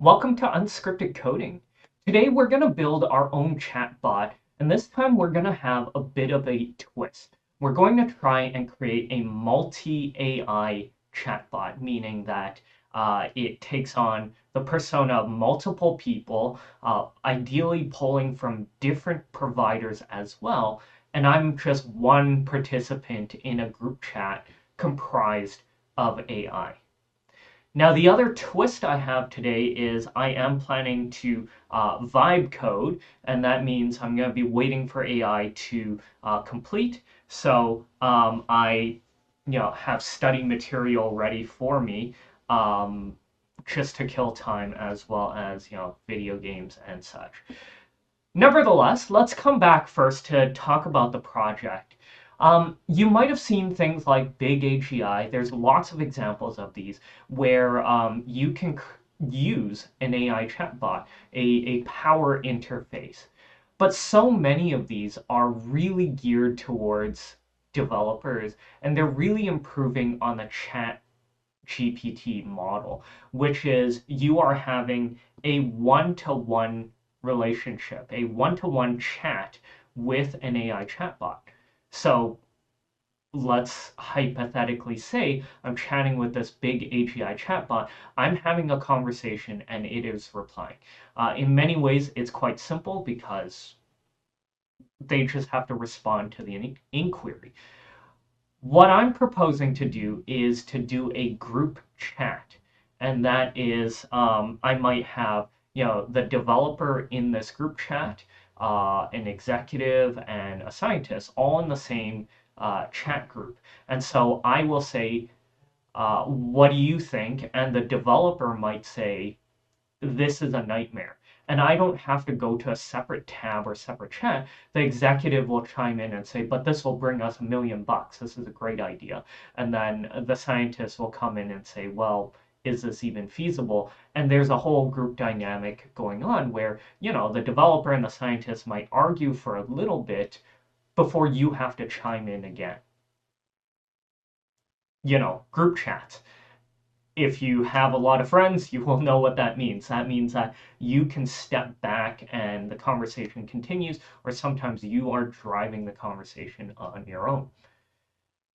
Welcome to Unscripted Coding. Today we're going to build our own chatbot, and this time we're going to have a bit of a twist. We're going to try and create a multi-AI chatbot, meaning that it takes on the persona of multiple people, ideally pulling from different providers as well, and I'm just one participant in a group chat comprised of AI. Now, the other twist I have today is I am planning to vibe code, and that means I'm going to be waiting for AI to complete. So I, have study material ready for me, um, just to kill time as well as video games and such. Nevertheless, let's come back first to talk about the project. You might have seen things like Big AGI. There's lots of examples of these where you can use an AI chatbot, a power interface. But so many of these are really geared towards developers, and they're really improving on the chat GPT model, which is you are having a one-to-one relationship, a one-to-one chat with an AI chatbot. So let's hypothetically say I'm chatting with this big AGI chatbot. I'm having a conversation and it is replying. In many ways, it's quite simple because they just have to respond to the inquiry. What I'm proposing to do is to do a group chat, and that is I might have the developer in this group chat, an executive, and a scientist all in the same chat group. And so I will say, "What do you think?" And the developer might say, "This is a nightmare." And I don't have to go to a separate tab or separate chat. The executive will chime in and say, "But this will bring us $1 million. This is a great idea." And then the scientist will come in and say, "Well, is this even feasible?" And there's a whole group dynamic going on where, the developer and the scientist might argue for a little bit before you have to chime in again. Group chats. If you have a lot of friends, you will know what that means. That means that you can step back and the conversation continues, or sometimes you are driving the conversation on your own.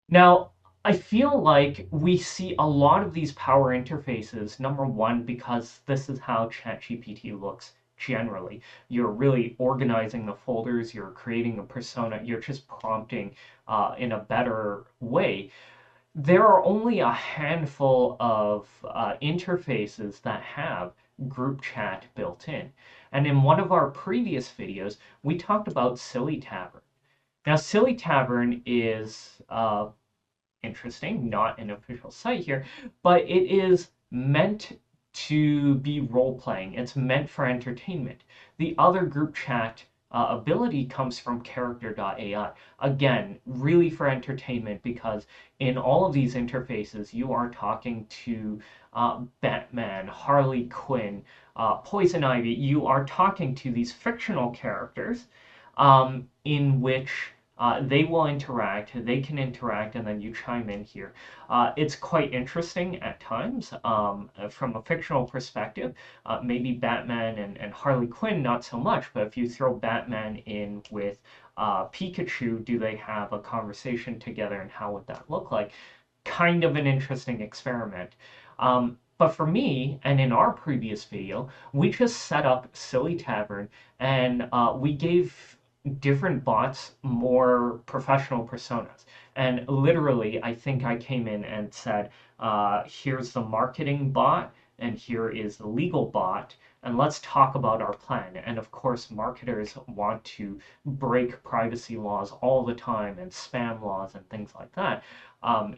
Now, I feel like we see a lot of these power interfaces, number one, because this is how ChatGPT looks generally. You're really organizing the folders, you're creating a persona, you're just prompting in a better way. There are only a handful of interfaces that have group chat built in. And in one of our previous videos, we talked about Silly Tavern. Now, Silly Tavern is interesting, not an official site here, but it is meant to be role playing. It's meant for entertainment. The other group chat ability comes from character.ai. Again, really for entertainment because in all of these interfaces, you are talking to Batman, Harley Quinn, Poison Ivy. You are talking to these fictional characters in which they will interact, they can interact, and then you chime in here. It's quite interesting at times from a fictional perspective. Maybe Batman and Harley Quinn, not so much, but if you throw Batman in with Pikachu, do they have a conversation together and how would that look like? Kind of an interesting experiment. But for me, and in our previous video, we just set up Silly Tavern and we gave different bots more professional personas. And literally, I think I came in and said, here's the marketing bot, and here is the legal bot, and let's talk about our plan. And of course, marketers want to break privacy laws all the time and spam laws and things like that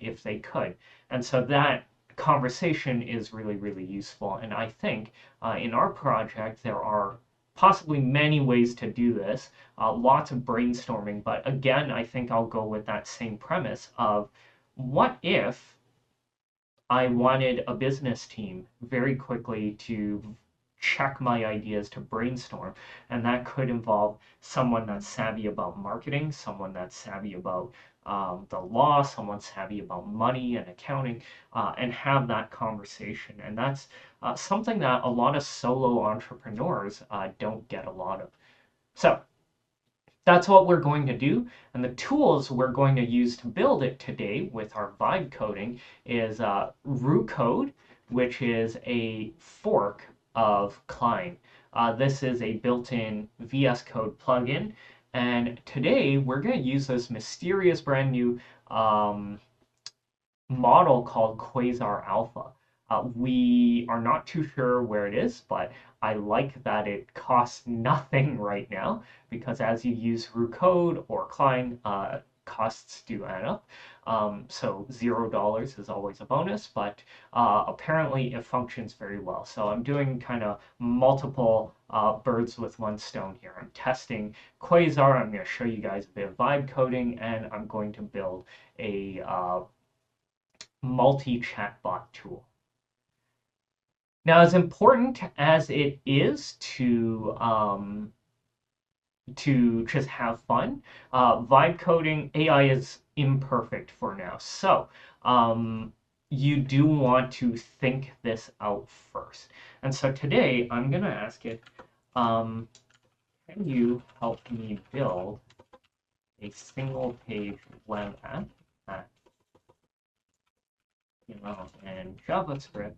if they could. And so that conversation is really, really useful. And I think in our project, there are possibly many ways to do this, lots of brainstorming. But again, I think I'll go with that same premise of what if I wanted a business team very quickly to check my ideas to brainstorm. And that could involve someone that's savvy about marketing, someone that's savvy about the law, someone savvy about money and accounting, and have that conversation. And that's something that a lot of solo entrepreneurs don't get a lot of. So that's what we're going to do. And the tools we're going to use to build it today with our vibe coding is RuCode, which is a fork of Klein. This is a built-in VS Code plugin. And today we're going to use this mysterious brand new model called Quasar Alpha. We are not too sure where it is, but I like that it costs nothing right now because as you use RuCode or Klein, costs do add up. So $0 is always a bonus, but apparently it functions very well. So I'm doing kind of multiple birds with one stone here. I'm testing Quasar. I'm going to show you guys a bit of vibe coding, and I'm going to build a multi-chatbot tool. Now, as important as it is to just have fun, vibe coding AI is imperfect for now. So you do want to think this out first. And so today I'm going to ask it, can you help me build a single page web app that, and JavaScript?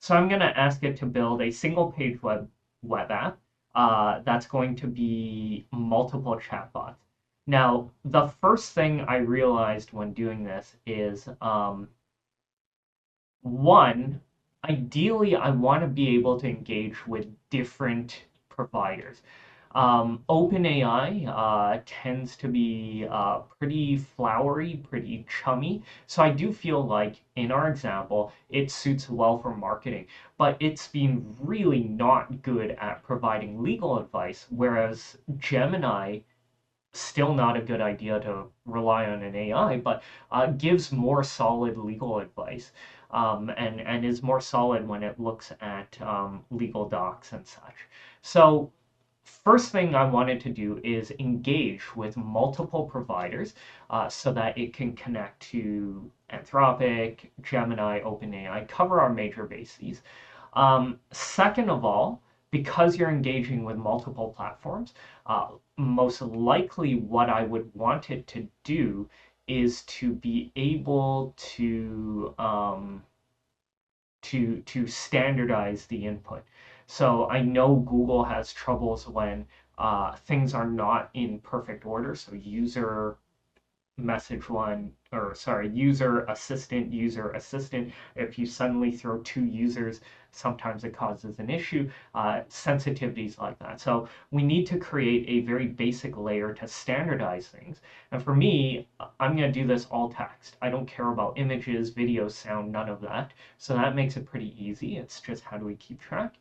So I'm going to ask it to build a single page web app that's going to be multiple chatbots. Now, the first thing I realized when doing this is one, ideally, I want to be able to engage with different providers. OpenAI tends to be pretty flowery, pretty chummy. So I do feel like in our example, it suits well for marketing, but it's been really not good at providing legal advice, whereas Gemini, still not a good idea to rely on an AI, but gives more solid legal advice and is more solid when it looks at legal docs and such. So first thing I wanted to do is engage with multiple providers so that it can connect to Anthropic, Gemini, OpenAI, cover our major bases. Second of all, because you're engaging with multiple platforms, most likely what I would want it to do is to be able to standardize the input. So I know Google has troubles when things are not in perfect order. So user message one, or sorry, user assistant. If you suddenly throw two users, sometimes it causes an issue. Sensitivities like that. So we need to create a very basic layer to standardize things. And for me, I'm going to do this all text. I don't care about images, video, sound, none of that. So that makes it pretty easy. It's just how do we keep track?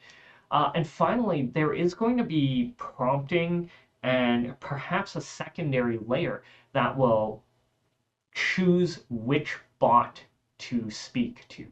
And finally, there is going to be prompting and perhaps a secondary layer that will choose which bot to speak to.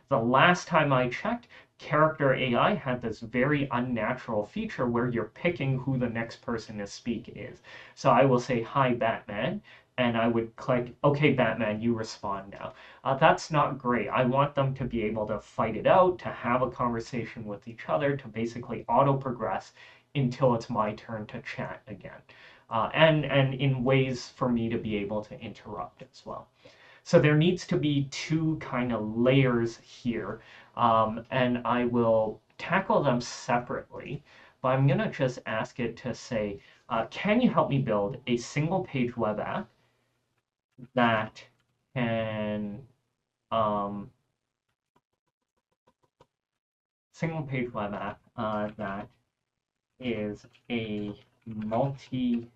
The last time I checked, character AI had this very unnatural feature where you're picking who the next person to speak is. So I will say, hi, Batman, and I would click, okay, Batman, you respond now. That's not great. I want them to be able to fight it out, to have a conversation with each other, to basically auto-progress until it's my turn to chat again. And in ways for me to be able to interrupt as well. So there needs to be two kind of layers here, and I will tackle them separately, but I'm going to just ask it to say, can you help me build a single page web app that can, single page web app that is a multi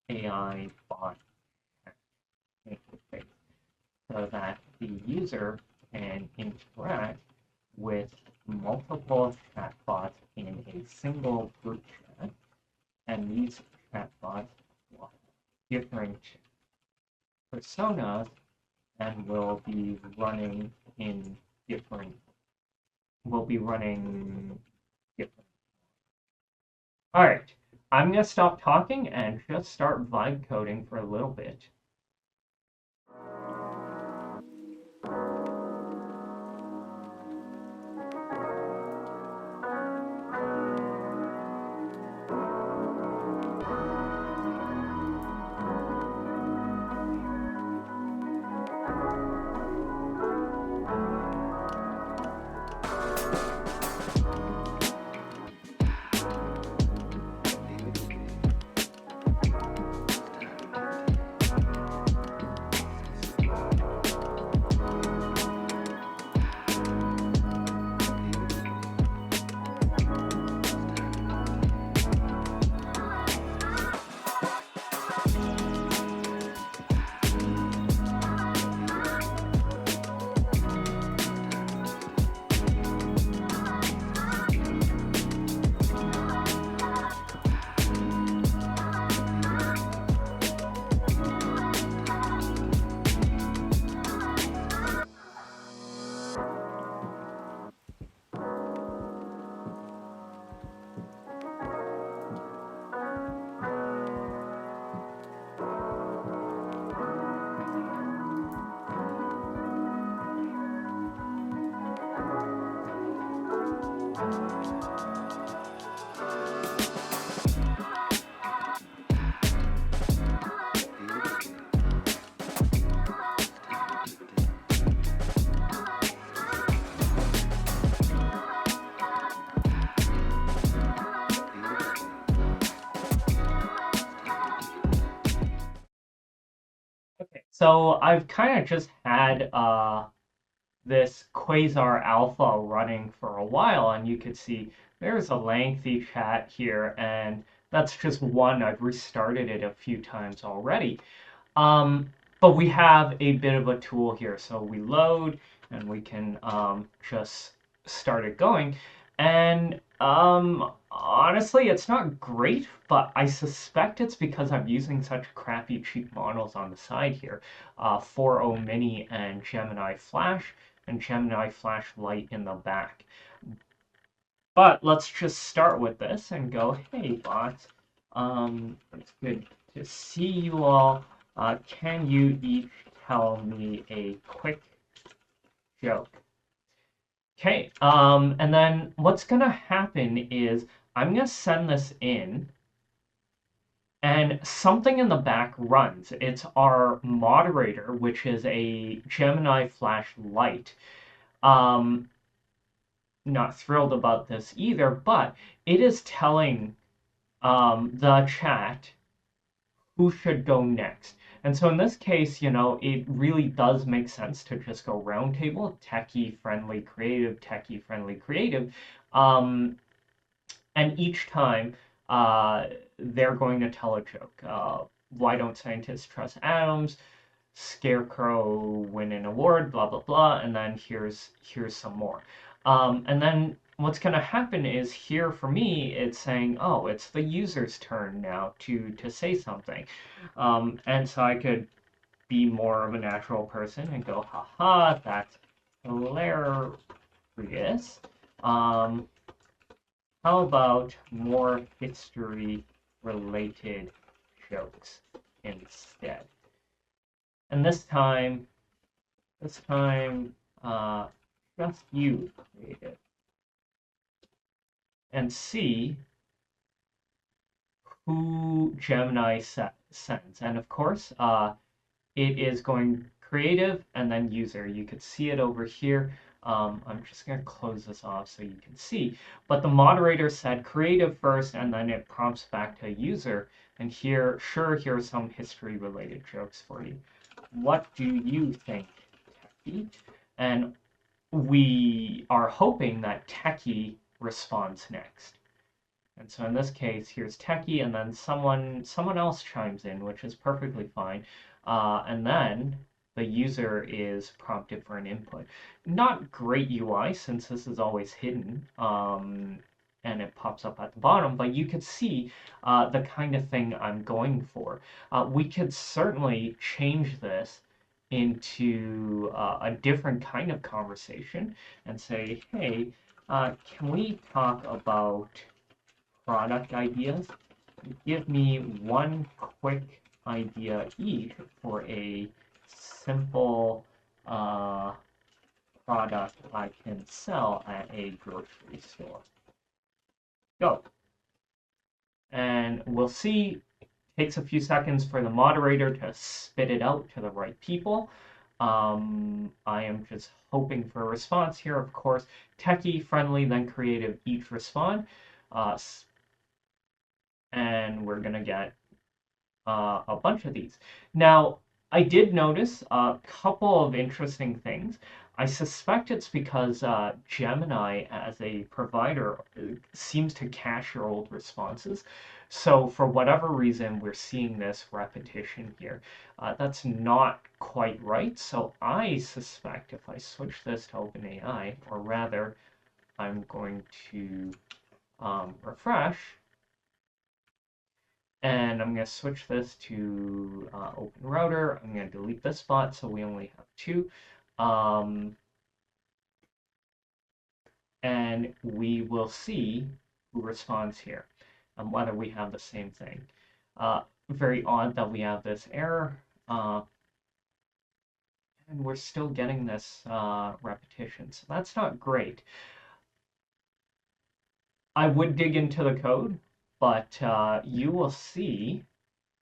AI bot interface so that the user can interact with multiple chatbots in a single group chat, and these chatbots will have different personas and will be running different. All right. I'm going to stop talking and just start vibe coding for a little bit. Okay, so I've kind of just had this Quasar Alpha running for a while, and you could see there's a lengthy chat here, and that's just one. I've restarted it a few times already. Um, but we have a bit of a tool here. So we load and we can just start it going. And honestly, it's not great, but I suspect it's because I'm using such crappy cheap models on the side here. 4.0 Mini and Gemini Flash and Gemini Flash Lite in the back. But let's just start with this and go, hey, bots, it's good to see you all. Can you each tell me a quick joke? Okay, and then what's gonna happen is I'm gonna send this in, and something in the back runs. It's our moderator, which is a Gemini Flash Lite. Um, Not thrilled about this either, but it is telling the chat who should go next. And so in this case, it really does make sense to just go roundtable, techie friendly, creative, techie friendly, creative. And each time they're going to tell a joke. Why don't scientists trust atoms? Scarecrow win an award, blah blah blah, and then here's some more. And then what's going to happen is here for me, it's saying, oh, it's the user's turn now to say something, and so I could be more of a natural person and go, haha, that's hilarious. Um, how about more history-related jokes instead? And this time, uh, just you create it and see who Gemini sends. And of course, it is going creative and then user. You could see it over here. I'm just going to close this off so you can see. But the moderator said creative first, and then it prompts back to user. And here are some history-related jokes for you. What do you think, Techie? And we are hoping that Techie responds next. And so in this case, here's Techie, and then someone else chimes in, which is perfectly fine. And then the user is prompted for an input. Not great UI since this is always hidden, and it pops up at the bottom, but you could see the kind of thing I'm going for. We could certainly change this into a different kind of conversation and say, hey, can we talk about product ideas? give me one quick idea each for a simple product I can sell at a grocery store. Go. And we'll see. Takes a few seconds for the moderator to spit it out to the right people. I am just hoping for a response here, of course. Techie, friendly, then creative, each respond. And we're going to get a bunch of these. Now, I did notice a couple of interesting things. I suspect it's because Gemini, as a provider, seems to cache your old responses. So, for whatever reason, we're seeing this repetition here. That's not quite right. So, I suspect if I switch this to OpenAI, or rather, I'm going to refresh. And I'm going to switch this to open router. I'm going to delete this bot so we only have two. And we will see who responds here and whether we have the same thing. Very odd that we have this error. And we're still getting this repetition. So that's not great. I would dig into the code, but you will see,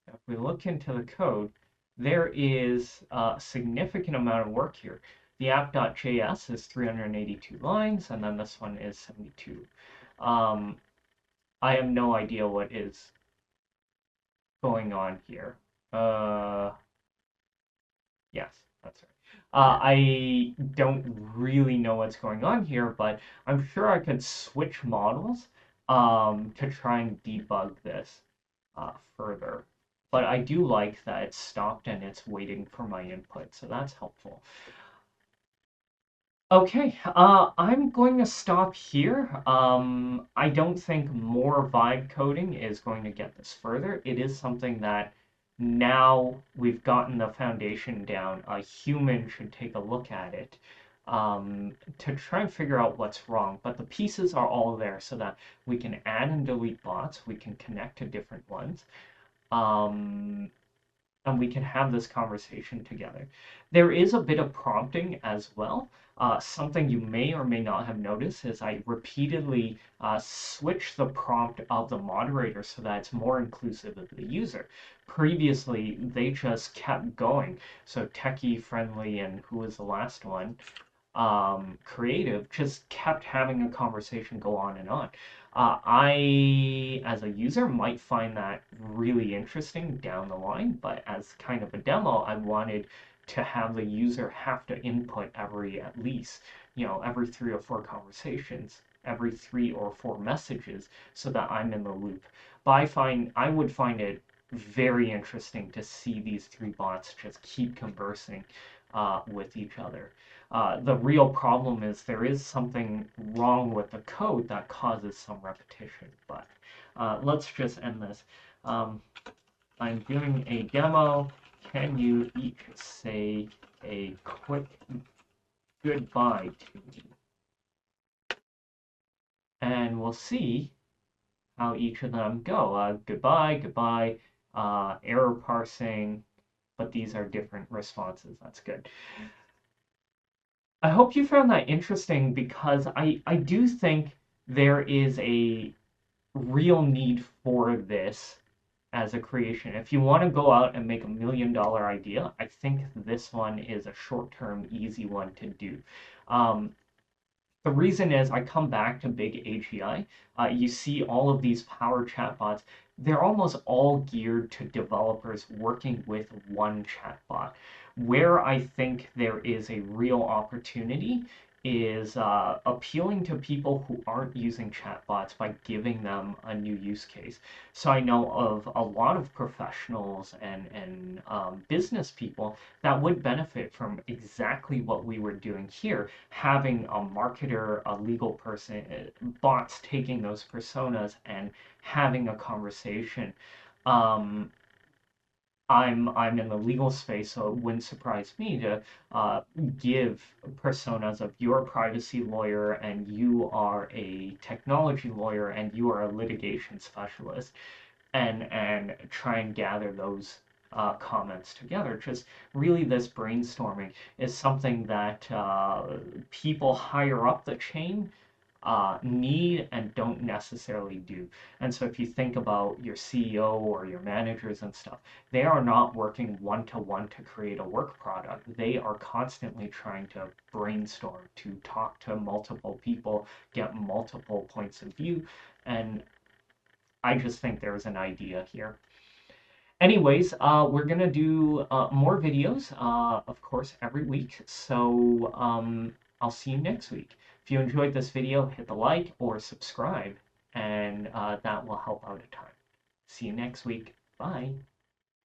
if we look into the code, there is a significant amount of work here. The app.js is 382 lines, and then this one is 72. I have no idea what is going on here. Yes, that's right. I don't really know what's going on here, but I'm sure I could switch models to try and debug this further. But I do like that it's stopped and it's waiting for my input, so that's helpful. Okay, I'm going to stop here. I don't think more vibe coding is going to get this further. It is something that now we've gotten the foundation down, a human should take a look at it to try and figure out what's wrong. But the pieces are all there so that we can add and delete bots, we can connect to different ones. And we can have this conversation together. There is a bit of prompting as well. Something you may or may not have noticed is I repeatedly switch the prompt of the moderator so that it's more inclusive of the user. Previously, they just kept going. So techie, friendly, and who was the last one? Creative, just kept having a conversation go on and on. I, as a user, might find that really interesting down the line, but as kind of a demo, I wanted to have the user have to input every at least, every 3 or 4 conversations, every 3 or 4 messages, so that I'm in the loop. But I would find it very interesting to see these 3 bots just keep conversing with each other. The real problem is there is something wrong with the code that causes some repetition. But let's just end this. I'm doing a demo. Can you each say a quick goodbye to me? And we'll see how each of them go. Goodbye, goodbye, error parsing, but these are different responses. That's good. I hope you found that interesting because I do think there is a real need for this as a creation. If you want to go out and make $1 million idea, I think this one is a short-term, easy one to do. The reason is I come back to big AGI. You see all of these power chatbots. They're almost all geared to developers working with one chatbot. Where I think there is a real opportunity is appealing to people who aren't using chatbots by giving them a new use case. So I know of a lot of professionals and business people that would benefit from exactly what we were doing here, having a marketer, a legal person, bots taking those personas and having a conversation. I'm in the legal space, so it wouldn't surprise me to give personas of you're a privacy lawyer and you are a technology lawyer and you are a litigation specialist. and try and gather those comments together. Just really, this brainstorming is something that people higher up the chain need and don't necessarily do. And so if you think about your CEO or your managers and stuff, they are not working one to one to create a work product. They are constantly trying to brainstorm, to talk to multiple people, get multiple points of view. And I just think there's an idea here. Anyways, we're gonna do more videos, of course, every week. So I'll see you next week. If you enjoyed this video, hit the like or subscribe, and that will help out a ton. See you next week. Bye.